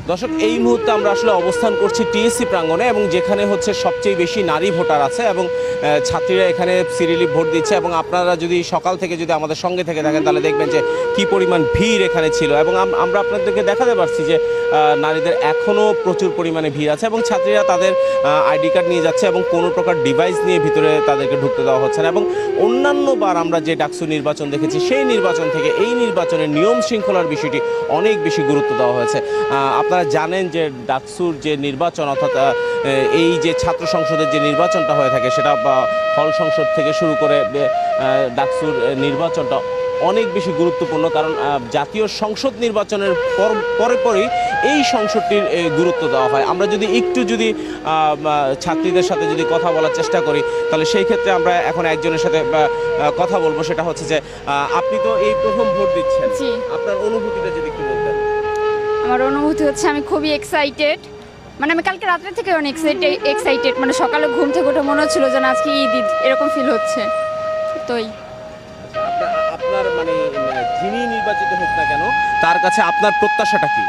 দর্শক, এই মুহূর্তে আমরা আসলে অবস্থান করছি টিএসসি প্রাঙ্গণে, এবং যেখানে হচ্ছে সবচেয়ে বেশি নারী ভোটার আছে এবং ছাত্রীরা এখানে সিরিয়ালি ভোট দিচ্ছে। এবং আপনারা যদি সকাল থেকে যদি আমাদের সঙ্গে থেকে থাকেন তাহলে দেখবেন যে কী পরিমাণ ভিড় এখানে ছিল। এবং আমরা আপনাদেরকে দেখাতে পারছি যে নারীদের এখনও প্রচুর পরিমাণে ভিড় আছে এবং ছাত্রীরা তাদের আইডি কার্ড নিয়ে যাচ্ছে এবং কোনো প্রকার ডিভাইস নিয়ে ভিতরে তাদেরকে ঢুকতে দেওয়া হচ্ছে না। এবং অন্যান্যবার আমরা যে ডাকসু নির্বাচন দেখেছি সেই নির্বাচন থেকে এই নির্বাচনের নিয়ম শৃঙ্খলার বিষয়টি অনেক বেশি গুরুত্ব দেওয়া হয়েছে। আপনারা জানেন যে ডাকসুর যে নির্বাচন, অর্থাৎ এই যে ছাত্র সংসদের যে নির্বাচনটা হয়ে থাকে সেটা হল সংসদ থেকে শুরু করে ডাকসুর নির্বাচনটা অনেক বেশি গুরুত্বপূর্ণ, কারণ জাতীয় সংসদ নির্বাচনের পরেই এই সংসদটির গুরুত্ব দেওয়া হয়। আমরা যদি একটু ছাত্রীদের সাথে যদি কথা বলার চেষ্টা করি তাহলে সেই ক্ষেত্রে আমরা এখন একজনের সাথে কথা বলবো। সেটা হচ্ছে যে আপনি তো এই প্রথম ভোট দিচ্ছেন, আপনার অনুভূতিটা যদি একটু বলতেন। আমার অনুভূতি হচ্ছে আমি খুবই এক্সাইটেড, মানে আমি কালকে রাত্রে থেকে অনেক এক্সাইটেড, মানে সকালে ঘুম থেকে উঠে মনে হচ্ছিল যে আজকে ঈদ এরকম ফিল হচ্ছে। তোই আপনার মানে যিনি নির্বাচিত হোক না কেন তার কাছে আপনার প্রত্যাশাটা কি?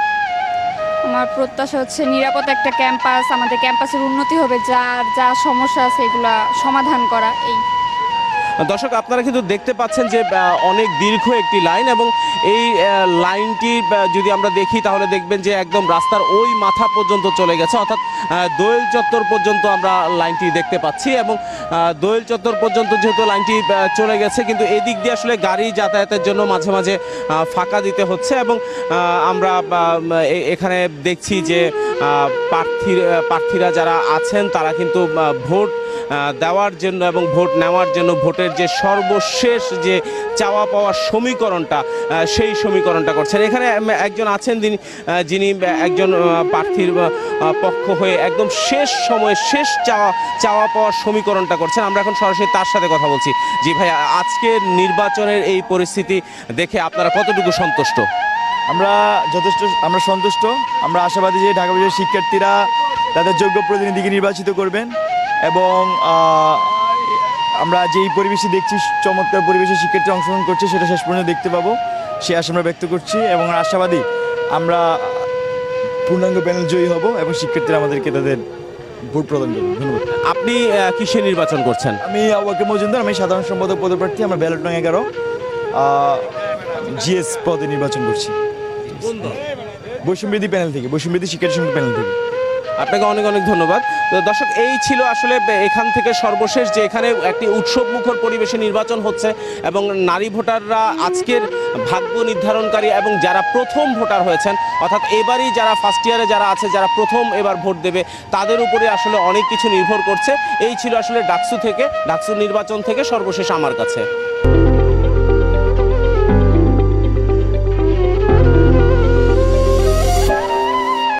আমার প্রত্যাশা হচ্ছে নিরাপদ একটা ক্যাম্পাস, আমাদের ক্যাম্পাসের উন্নতি হবে, যা সমস্যা আছে এগুলা সমাধান করা। এই দর্শক, আপনারা কিন্তু দেখতে পাচ্ছেন যে অনেক দীর্ঘ একটি লাইন, এবং এই লাইনটি যদি আমরা দেখি তাহলে দেখবেন যে একদম রাস্তার ওই মাথা পর্যন্ত চলে গেছে, অর্থাৎ দোয়েল চত্বর পর্যন্ত আমরা লাইনটি দেখতে পাচ্ছি। এবং দোয়েল চত্বর পর্যন্ত যেহেতু লাইনটি চলে গেছে, কিন্তু এদিক দিয়ে আসলে গাড়ি যাতায়াতের জন্য মাঝে মাঝে ফাঁকা দিতে হচ্ছে। এবং আমরা এখানে দেখছি যে প্রার্থীরা যারা আছেন তারা কিন্তু ভোট দেওয়ার জন্য এবং ভোট নেওয়ার জন্য ভোটের যে সর্বশেষ যে চাওয়া পাওয়ার সমীকরণটা সেই সমীকরণটা করছেন। এখানে একজন আছেন যিনি একজন প্রার্থীর পক্ষ হয়ে একদম শেষ সময়ে শেষ চাওয়া পাওয়ার সমীকরণটা করছেন। আমরা এখন সরাসরি তার সাথে কথা বলছি। জি ভাই, আজকের নির্বাচনের এই পরিস্থিতি দেখে আপনারা কতটুকু সন্তুষ্ট? আমরা সন্তুষ্ট। আমরা আশাবাদী যে ঢাকা বিশ্ববিদ্যালয়ের শিক্ষার্থীরা তাদের যোগ্য প্রতিনিধিকে নির্বাচিত করবেন, এবং আমরা যেই পরিবেশে দেখছি, চমৎকার পরিবেশে শিক্ষার্থী অংশগ্রহণ করছে, সেটা শেষ পর্যন্ত দেখতে পাবো সে আশা আমরা ব্যক্ত করছি। এবং আশাবাদী আমরা পূর্ণাঙ্গ প্যানেল জয়ী হব এবং শিক্ষার্থীরা আমাদেরকে তাদের ভোট প্রদান করবে। ধন্যবাদ। আপনি কিসে নির্বাচন করছেন? আমি আবু বকর মজুমদার, আমি সাধারণ সম্পাদক পদপ্রার্থী। আমরা ব্যালট নং 11 জিএস পদে নির্বাচন করছি। বৈষম্যবিধি প্যানেল থেকে, বৈষম্যবিধি শিক্ষার্থী সংঘ প্যানেল থেকে। আপনাকে অনেক অনেক ধন্যবাদ। তো দর্শক, এই ছিল আসলে এখান থেকে সর্বশেষ যে এখানে একটি উৎসব মুখর পরিবেশে নির্বাচন হচ্ছে, এবং নারী ভোটাররা আজকের ভাগ্য নির্ধারণকারী এবং যারা প্রথম ভোটার হয়েছেন, অর্থাৎ এবারই যারা ফার্স্ট ইয়ারে যারা আছে, যারা প্রথম এবার ভোট দেবে, তাদের উপরে আসলে অনেক কিছু নির্ভর করছে। এই ছিল আসলে ডাকসু নির্বাচন থেকে সর্বশেষ আমার কাছে।